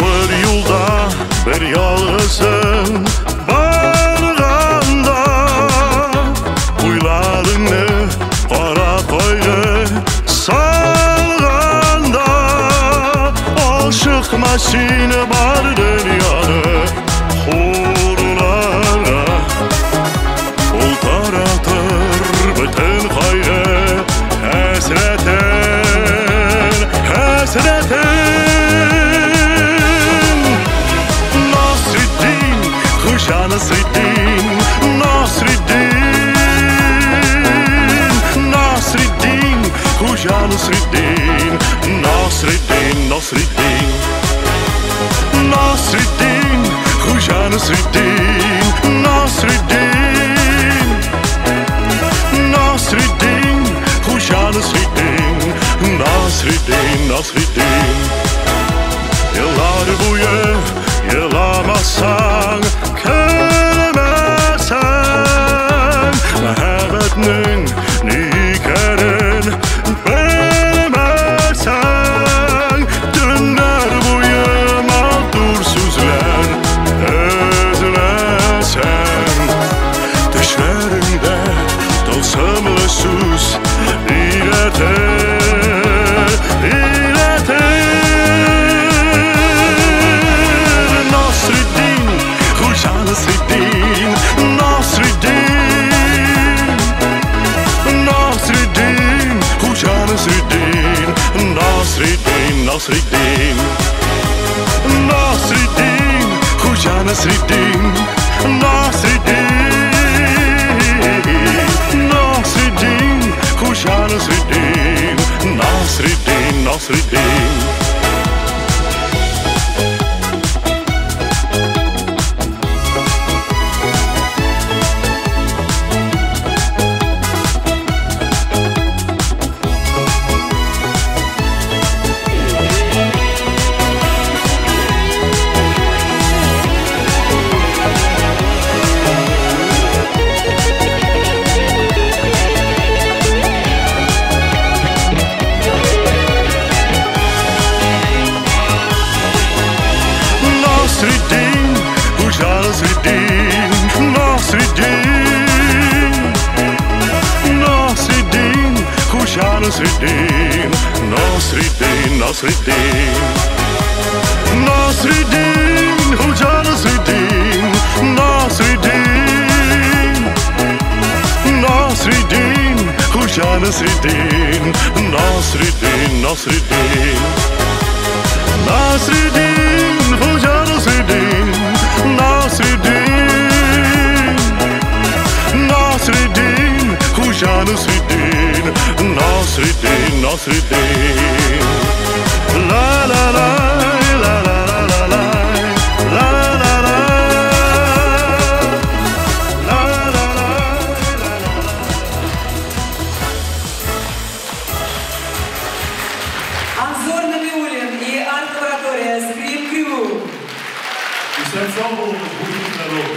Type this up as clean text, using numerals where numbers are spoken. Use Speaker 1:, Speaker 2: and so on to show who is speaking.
Speaker 1: bir yolda bir yalnızım barğanda Uylarını qara qoydu salğanda Aşık məsini var dünyanı Xurlara Ol taratır bütün xayrı Həsrətin, həsrətin Nasriddin, Xoja Nasriddin Nasriddin, Nasriddin, Xoja Nasriddin Nasriddin, Nasriddin Nasriddin, Xoja Nasriddin Nasriddin Nasriddin, Xoja Nasriddin Nasriddin, Nasriddin Yıllar boyu yılamazsan Kölməsən Məhəbbətinin nikərin Bilməsən Dünlər boyu mağdur sözlər Özləsən Düşlərində Tılsımlı söz İlətir, İlətir Nasriddin, Xoja Nasriddin Nasriddin Nasriddin, Xoja Nasriddin Nasriddin, Nasriddin Nasriddin, Xoja Nasriddin Nasriddin Nasriddin, Xoja Nasriddin Nasriddin, Nasriddin Nasriddin, Xoja Nasriddin Nasriddin Nasriddin, Xoja Nasriddin Nasriddin, Nasriddin Nasriddin, Xoja Nasriddin Nasriddin Nasriddin, Xoja Nasriddin Nasriddin, Nasriddin Nasriddin, Xoja Nasriddin Nasriddin Nasriddin, Xoja Nasriddin Nasriddin, Nasriddin La la la la la la la la la la
Speaker 2: Анзор Набиуллин и арт-лаборатория Scream Crew.
Speaker 3: И с ансамблем «Будить народ».